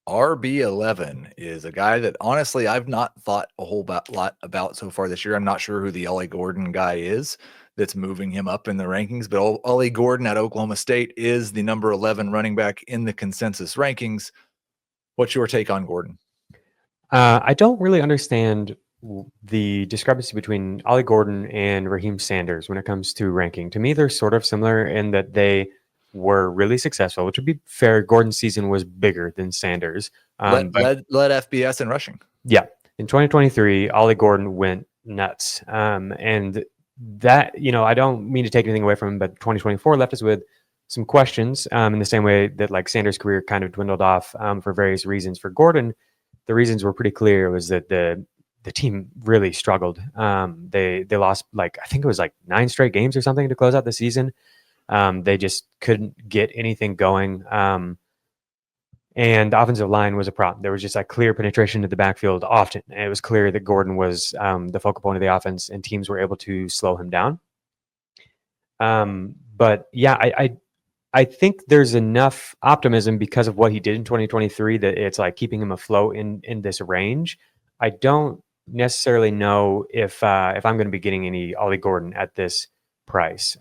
RB11 is a guy that honestly I've not thought a lot about so far this year. I'm not sure who the Ollie Gordon guy is that's moving him up in the rankings, but Ollie Gordon at Oklahoma State is the number 11 running back in the consensus rankings. What's your take on Gordon? I don't really understand the discrepancy between Ollie Gordon and Raheem Sanders when it comes to ranking. To me, they're sort of similar in that they were really successful, which would be fair. Gordon's season was bigger than Sanders. Led But FBS in rushing. yeah, in 2023, Ollie Gordon went nuts. And that, I don't mean to take anything away from him, but 2024 left us with some questions in the same way that like Sanders' career kind of dwindled off for various reasons. For Gordon, the reasons were pretty clear. It was that the team really struggled. They lost I think it was 9 straight games or something to close out the season. They just couldn't get anything going. And the offensive line was a problem. There was just clear penetration into the backfield often. And it was clear that Gordon was the focal point of the offense, and teams were able to slow him down. But yeah, I think there's enough optimism because of what he did in 2023 that it's keeping him afloat in this range. I don't necessarily know if I'm going to be getting any Ollie Gordon at this price.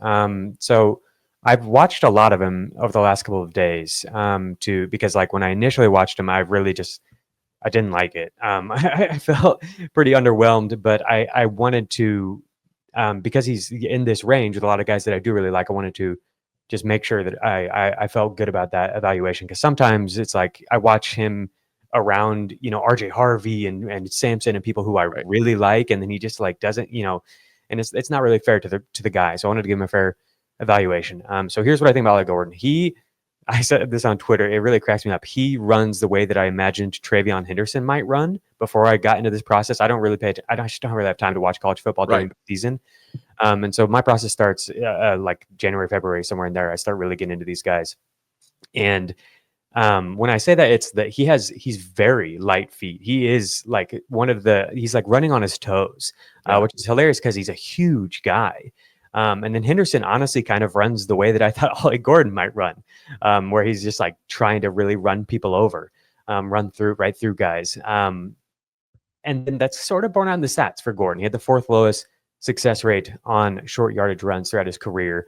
So I've watched a lot of him over the last couple of days because when I initially watched him, I didn't like it. I felt pretty underwhelmed, but I wanted to, because he's in this range with a lot of guys that I do really like, I wanted to just make sure that I felt good about that evaluation. Because sometimes it's I watch him around, RJ Harvey and Sampson and people who I really like, and then he just doesn't, and it's not really fair to the guy. So I wanted to give him a fair evaluation. So here's what I think about Ollie Gordon. I said this on Twitter. It really cracks me up. He runs the way that I imagined Travion Henderson might run before I got into this process. I don't really I just don't really have time to watch college football during the season. And so my process starts January, February, somewhere in there. I start really getting into these guys. And when I say that, it's that he's very light feet. He is he's running on his toes, which is hilarious because he's a huge guy. And then Henderson honestly kind of runs the way that I thought Ollie Gordon might run, where he's just trying to really run people over, run right through guys. And then that's sort of borne out in the stats for Gordon. He had the 4th lowest success rate on short yardage runs throughout his career,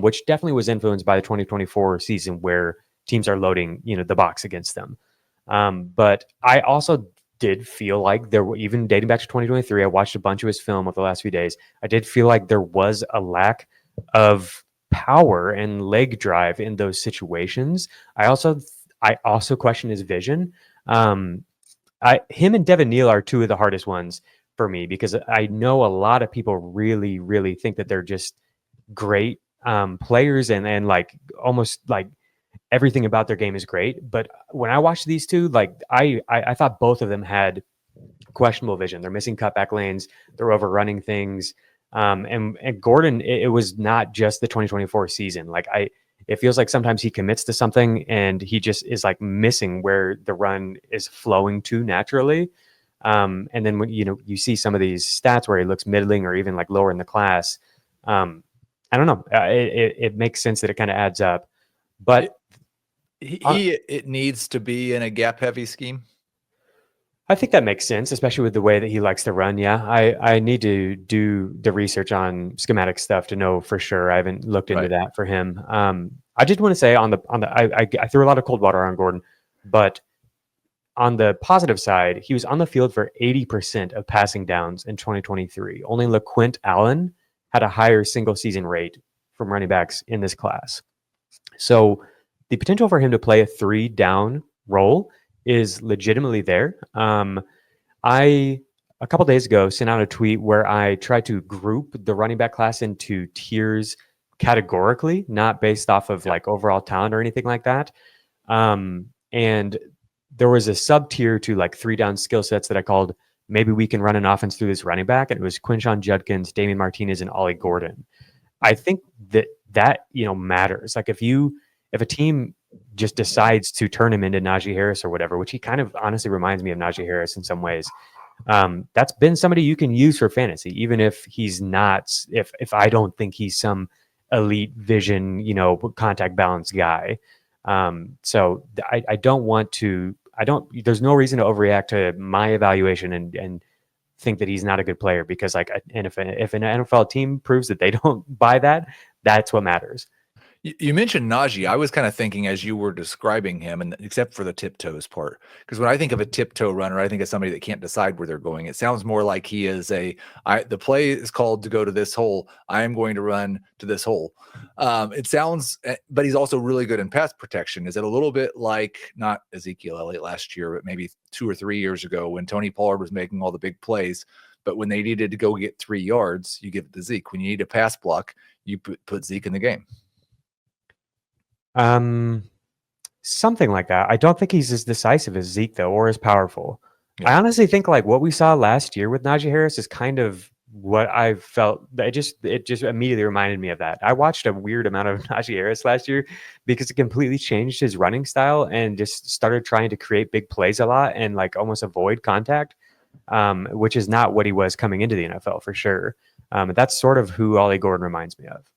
which definitely was influenced by the 2024 season where teams are loading, the box against them. But I also did feel like there were, even dating back to 2023, I watched a bunch of his film over the last few days. I did feel like there was a lack of power and leg drive in those situations. I also question his vision. Him and Devin Neal are 2 of the hardest ones for me because I know a lot of people really, really think that they're just great players and almost everything about their game is great. But when I watched these 2, I thought both of them had questionable vision. They're missing cutback lanes. They're overrunning things. And Gordon, it was not just the 2024 season. It feels like sometimes he commits to something and he just is missing where the run is flowing to naturally. And then when, you see some of these stats where he looks middling or even lower in the class, I don't know. It makes sense that it kind of adds up, but it needs to be in a gap heavy scheme. I think that makes sense, especially with the way that he likes to run. Yeah, I need to do the research on schematic stuff to know for sure. I haven't looked into that for him. I just want to say I threw a lot of cold water on Gordon, but on the positive side, he was on the field for 80% of passing downs in 2023. Only LaQuint Allen had a higher single season rate from running backs in this class. So the potential for him to play a 3-down role is legitimately there. I, a couple days ago, sent out a tweet where I tried to group the running back class into tiers categorically, not based off of overall talent or anything like that. And there was a sub tier to 3-down skill sets that I called maybe we can run an offense through this running back. And it was Quinshon Judkins, Damian Martinez, and Ollie Gordon. I think that matters. If a team just decides to turn him into Najee Harris or whatever, which he kind of honestly reminds me of Najee Harris in some ways, that's been somebody you can use for fantasy, even if he's not, if I don't think he's some elite vision, contact balance guy. So I don't want to there's no reason to overreact to my evaluation and think that he's not a good player, because like, and if an NFL team proves that they don't buy that, that's what matters. You mentioned Najee. I was kind of thinking as you were describing him, and except for the tiptoes part, because when I think of a tiptoe runner, I think of somebody that can't decide where they're going. It sounds more like he is the play is called to go to this hole. I am going to run to this hole. It sounds, but he's also really good in pass protection. Is it a little bit like not Ezekiel Elliott last year, but maybe 2 or 3 years ago when Tony Pollard was making all the big plays? But when they needed to go get 3 yards, you give it to Zeke. When you need a pass block, you put Zeke in the game. Something like that. I don't think he's as decisive as Zeke though, or as powerful. Yeah. I honestly think like what we saw last year with Najee Harris is kind of what I felt. It just immediately reminded me of that. I watched a weird amount of Najee Harris last year because it completely changed his running style and just started trying to create big plays a lot and like almost avoid contact, which is not what he was coming into the NFL for sure. That's sort of who Ollie Gordon reminds me of.